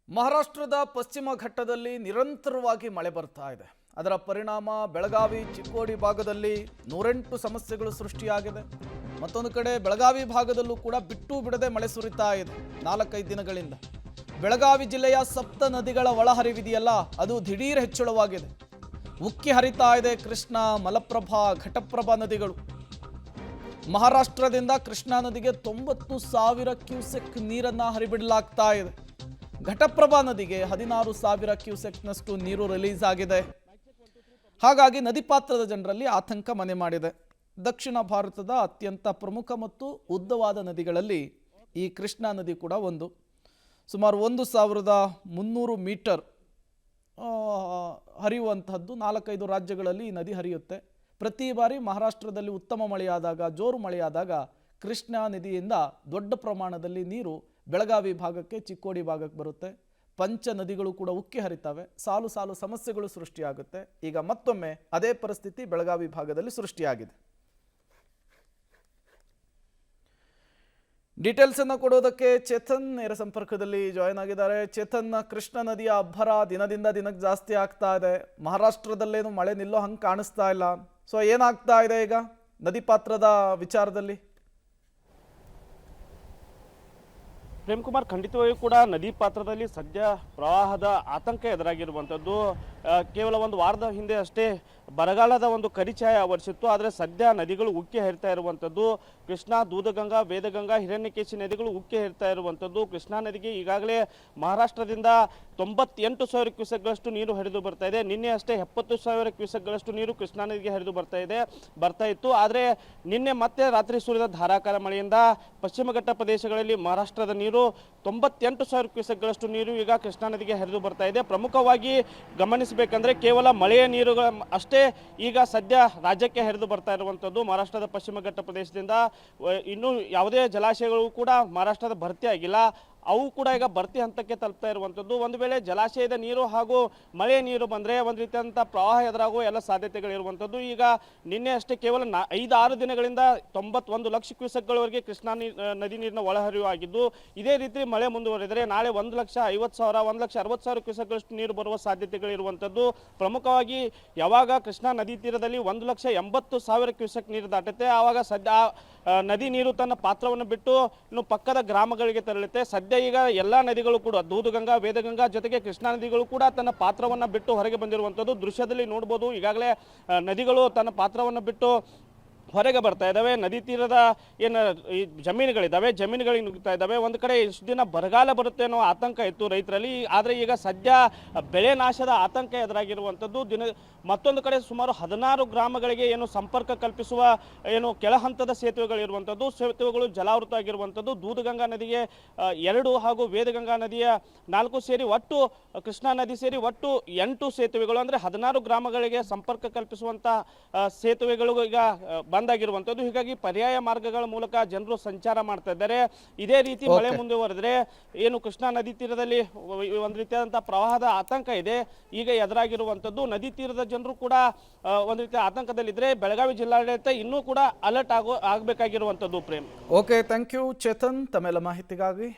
ಮಹಾರಾಷ್ಟ್ರದ ಪಶ್ಚಿಮ ಘಟ್ಟದಲ್ಲಿ ನಿರಂತರವಾಗಿ ಮಳೆ ಬರ್ತಾ ಇದೆ. ಅದರ ಪರಿಣಾಮ ಬೆಳಗಾವಿ ಚಿಕ್ಕೋಡಿ ಭಾಗದಲ್ಲಿ 108 ಸಮಸ್ಯೆಗಳು ಸೃಷ್ಟಿಯಾಗಿದೆ. ಮತ್ತೊಂದು ಕಡೆ ಬೆಳಗಾವಿ ಭಾಗದಲ್ಲೂ ಕೂಡ ಬಿಟ್ಟು ಬಿಡದೆ ಮಳೆ ಸುರಿತಾ ಇದೆ 4-5 ದಿನಗಳಿಂದ. ಬೆಳಗಾವಿ ಜಿಲ್ಲೆಯ ಸಪ್ತ ನದಿಗಳ ಒಳಹರಿವಿದೆಯಲ್ಲ, ಅದು ದಿಢೀರ್ ಹೆಚ್ಚಳವಾಗಿದೆ. ಉಕ್ಕಿ ಹರಿತಾ ಇದೆ ಕೃಷ್ಣ, ಮಲಪ್ರಭಾ, ಘಟಪ್ರಭಾ ನದಿಗಳು. ಮಹಾರಾಷ್ಟ್ರದಿಂದ ಕೃಷ್ಣಾ ನದಿಗೆ 90,000 ಕ್ಯೂಸೆಕ್ ನೀರನ್ನ ಹರಿಬಿಡಲಾಗ್ತಾ ಇದೆ. ಘಟಪ್ರಭಾ ನದಿಗೆ 16,000 ಕ್ಯೂಸೆಕ್ನಷ್ಟು ನೀರು ರಿಲೀಸ್ ಆಗಿದೆ. ಹಾಗಾಗಿ ನದಿ ಪಾತ್ರದ ಜನರಲ್ಲಿ ಆತಂಕ ಮನೆ ಮಾಡಿದೆ. ದಕ್ಷಿಣ ಭಾರತದ ಅತ್ಯಂತ ಪ್ರಮುಖ ಮತ್ತು ಉದ್ದವಾದ ನದಿಗಳಲ್ಲಿ ಈ ಕೃಷ್ಣಾ ನದಿ ಕೂಡ ಒಂದು. ಸುಮಾರು 1,300 ಮೀಟರ್ ಹರಿಯುವಂತಹದ್ದು. 4-5 ರಾಜ್ಯಗಳಲ್ಲಿ ಈ ನದಿ ಹರಿಯುತ್ತೆ. ಪ್ರತಿ ಬಾರಿ ಮಹಾರಾಷ್ಟ್ರದಲ್ಲಿ ಉತ್ತಮ ಮಳೆಯಾದಾಗ, ಜೋರು ಮಳೆಯಾದಾಗ ಕೃಷ್ಣಾ ನದಿಯಿಂದ ದೊಡ್ಡ ಪ್ರಮಾಣದಲ್ಲಿ ನೀರು ಬೆಳಗಾವಿ ಭಾಗಕ್ಕೆ, ಚಿಕ್ಕೋಡಿ ಭಾಗಕ್ಕೆ ಬರುತ್ತೆ. ಪಂಚ ನದಿಗಳು ಕೂಡ ಉಕ್ಕಿ ಹರಿತವೆ. ಸಾಲು ಸಾಲು ಸಮಸ್ಯೆಗಳು ಸೃಷ್ಟಿಯಾಗುತ್ತೆ. ಈಗ ಮತ್ತೊಮ್ಮೆ ಅದೇ ಪರಿಸ್ಥಿತಿ ಬೆಳಗಾವಿ ಭಾಗದಲ್ಲಿ ಸೃಷ್ಟಿಯಾಗಿದೆ. ಡೀಟೇಲ್ಸ್ ಅನ್ನು ಕೊಡೋದಕ್ಕೆ ಚೇತನ್ ನೇರ ಸಂಪರ್ಕದಲ್ಲಿ ಜಾಯಿನ್ ಆಗಿದ್ದಾರೆ. ಚೇತನ್, ಕೃಷ್ಣಾ ನದಿಯ ಅಬ್ಬರ ದಿನದಿಂದ ದಿನಕ್ಕೆ ಜಾಸ್ತಿ ಆಗ್ತಾ ಇದೆ. ಮಹಾರಾಷ್ಟ್ರದಲ್ಲೇನು ಮಳೆ ನಿಲ್ಲೋ ಹಂಗೆ ಕಾಣಿಸ್ತಾ ಇಲ್ಲ. ಸೊ ಏನಾಗ್ತಾ ಇದೆ ಈಗ ನದಿ ಪಾತ್ರದ ವಿಚಾರದಲ್ಲಿ? ಪ್ರೇಮ್ ಕುಮಾರ್, ಖಂಡಿತವಾಗಿಯೂ ಕೂಡ ನದಿ ಪಾತ್ರದಲ್ಲಿ ಸದ್ಯ ಪ್ರವಾಹದ ಆತಂಕ ಎದುರಾಗಿರುವಂಥದ್ದು. ಕೇವಲ ಒಂದು ವಾರದ ಹಿಂದೆ ಅಷ್ಟೇ ಬರಗಾಲದ ಒಂದು ಕರಿಛಾಯ ಆವರಿಸಿತ್ತು. ಆದರೆ ಸದ್ಯ ನದಿಗಳು ಉಕ್ಕಿ ಹರಿತಾ ಇರುವಂಥದ್ದು. ಕೃಷ್ಣಾ, ದೂಧಗಂಗಾ, ವೇದಗಂಗಾ, ಹಿರಣ್ಯಕೇಶಿ ನದಿಗಳು ಉಕ್ಕಿ ಹರಿತಾ ಇರುವಂಥದ್ದು. ಕೃಷ್ಣಾ ನದಿಗೆ ಈಗಾಗಲೇ ಮಹಾರಾಷ್ಟ್ರದಿಂದ 98,000 ಕ್ಯೂಸೆಕ್ಗಳಷ್ಟು ನೀರು ಹರಿದು ಬರ್ತಾ ಇದೆ. ನಿನ್ನೆ ಅಷ್ಟೇ 70,000 ಕ್ಯೂಸೆಕ್ಗಳಷ್ಟು ನೀರು ಕೃಷ್ಣಾ ನದಿಗೆ ಹರಿದು ಬರ್ತಾ ಇತ್ತು. ಆದರೆ ನಿನ್ನೆ ಮತ್ತೆ ರಾತ್ರಿ ಸುರಿದ ಧಾರಾಕಾರ ಮಳೆಯಿಂದ ಪಶ್ಚಿಮ ಘಟ್ಟ ಪ್ರದೇಶಗಳಲ್ಲಿ ಮಹಾರಾಷ್ಟ್ರದ ನೀರು 98,000 ಕ್ಯೂಸೆಕ್ಗಳಷ್ಟು ನೀರು ಈಗ ಕೃಷ್ಣಾ ನದಿಗೆ ಹರಿದು ಬರ್ತಾ ಇದೆ. ಪ್ರಮುಖವಾಗಿ ಗಮನಿಸಬೇಕಂದ್ರೆ ಕೇವಲ ಮಳೆಯ ನೀರುಗಳ ಅಷ್ಟೇ ಈಗ ಸದ್ಯ ರಾಜ್ಯಕ್ಕೆ ಹರಿದು ಬರ್ತಾ ಇರುವಂಥದ್ದು. ಮಹಾರಾಷ್ಟ್ರದ ಪಶ್ಚಿಮ ಘಟ್ಟ ಪ್ರದೇಶದಿಂದ ಇನ್ನೂ ಯಾವುದೇ ಜಲಾಶಯಗಳು ಕೂಡ ಮಹಾರಾಷ್ಟ್ರದ ಭರ್ತಿ ಆಗಿಲ್ಲ. ಅವು ಕೂಡ ಈಗ ಭರ್ತಿ ಹಂತಕ್ಕೆ ತಲುಪ್ತಾ ಇರುವಂಥದ್ದು. ಒಂದು ವೇಳೆ ಜಲಾಶಯದ ನೀರು ಹಾಗೂ ಮಳೆಯ ನೀರು ಬಂದರೆ ಒಂದು ರೀತಿಯಾದಂಥ ಪ್ರವಾಹ ಎದುರಾಗುವ ಎಲ್ಲ ಸಾಧ್ಯತೆಗಳಿರುವಂಥದ್ದು. ಈಗ ನಿನ್ನೆ ಅಷ್ಟೇ ಕೇವಲ 5-6 ದಿನಗಳಿಂದ 91 ಲಕ್ಷ ಕ್ಯೂಸೆಕ್ಗಳವರೆಗೆ ಕೃಷ್ಣಾ ನದಿ ನೀರಿನ ಒಳಹರಿವು ಆಗಿದ್ದು, ಇದೇ ರೀತಿ ಮಳೆ ಮುಂದುವರೆದರೆ ನಾಳೆ 1,50,000, 1,60,000 ಕ್ಯೂಸೆಕ್ಗಳಷ್ಟು ನೀರು ಬರುವ ಸಾಧ್ಯತೆಗಳಿರುವಂಥದ್ದು. ಪ್ರಮುಖವಾಗಿ ಯಾವಾಗ ಕೃಷ್ಣಾ ನದಿ ತೀರದಲ್ಲಿ 1,80,000 ಕ್ಯೂಸೆಕ್ ನೀರು ದಾಟುತ್ತೆ, ಆವಾಗ ಸದ್ಯ ನದಿ ನೀರು ತನ್ನ ಪಾತ್ರವನ್ನು ಬಿಟ್ಟು ಇನ್ನು ಪಕ್ಕದ ಗ್ರಾಮಗಳಿಗೆ ತೆರಳುತ್ತೆ. ಸದ್ಯ ಈಗ ಎಲ್ಲ ನದಿಗಳು ಕೂಡ, ದೂಧಗಂಗಾ, ವೇದಗಂಗಾ ಜೊತೆಗೆ ಕೃಷ್ಣಾ ನದಿಗಳು ಕೂಡ ತನ್ನ ಪಾತ್ರವನ್ನು ಬಿಟ್ಟು ಹೊರಗೆ ಬಂದಿರುವಂಥದ್ದು ದೃಶ್ಯದಲ್ಲಿ ನೋಡ್ಬೋದು. ಈಗಾಗಲೇ ನದಿಗಳು ತನ್ನ ಪಾತ್ರವನ್ನು ಬಿಟ್ಟು ಹೊರಗೆ ಬರ್ತಾ ಇದ್ದಾವೆ. ನದಿ ತೀರದ ಏನು ಈ ಜಮೀನುಗಳಿದ್ದಾವೆ, ಜಮೀನುಗಳಿಗೆ ನುಗ್ತಾ ಇದ್ದಾವೆ. ಒಂದು ಕಡೆ ಇಷ್ಟು ದಿನ ಬರಗಾಲ ಬರುತ್ತೆ ಅನ್ನೋ ಆತಂಕ ಇತ್ತು ರೈತರಲ್ಲಿ. ಆದರೆ ಈಗ ಸದ್ಯ ಬೆಳೆ ನಾಶದ ಆತಂಕ ಎದುರಾಗಿರುವಂಥದ್ದು. ಮತ್ತೊಂದು ಕಡೆ ಸುಮಾರು 16 ಗ್ರಾಮಗಳಿಗೆ ಏನು ಸಂಪರ್ಕ ಕಲ್ಪಿಸುವ ಏನು ಕೆಳಹಂತದ ಸೇತುವೆಗಳಿರುವಂಥದ್ದು, ಸೇತುವೆಗಳು ಜಲಾವೃತ ಆಗಿರುವಂಥದ್ದು. ದೂಧಗಂಗಾ ನದಿಗೆ 2 ಹಾಗೂ ವೇದಗಂಗಾ ನದಿಯ 4 ಸೇರಿ ಒಟ್ಟು, ಕೃಷ್ಣಾ ನದಿ ಸೇರಿ ಒಟ್ಟು 8 ಸೇತುವೆಗಳು, ಅಂದರೆ 16 ಗ್ರಾಮಗಳಿಗೆ ಸಂಪರ್ಕ ಕಲ್ಪಿಸುವಂಥ ಸೇತುವೆಗಳು ಈಗ ಬಂದಾಗಿರುವಂಥದ್ದು. ಹೀಗಾಗಿ ಪರ್ಯಾಯ ಮಾರ್ಗಗಳ ಮೂಲಕ ಜನರು ಸಂಚಾರ ಮಾಡ್ತಾ ಇದ್ದಾರೆ. ಇದೇ ರೀತಿ ಮಳೆ ಮುಂದುವರೆದ್ರೆ ಏನು ಕೃಷ್ಣಾ ನದಿ ತೀರದಲ್ಲಿ ಒಂದು ರೀತಿಯಾದಂತಹ ಪ್ರವಾಹದ ಆತಂಕ ಇದೆ ಈಗ ಎದುರಾಗಿರುವಂಥದ್ದು. ನದಿ ತೀರದ ಜನರು ಕೂಡ ಒಂದು ರೀತಿಯ ಆತಂಕದಲ್ಲಿದ್ರೆ ಬೆಳಗಾವಿ ಜಿಲ್ಲಾಡಳಿತ ಇನ್ನೂ ಕೂಡ ಅಲರ್ಟ್ ಆಗಬೇಕಾಗಿರುವಂಥದ್ದು. Prem. Okay, thank you Chetan ತಮ್ಮೆಲ್ಲ ಮಾಹಿತಿಗಾಗಿ.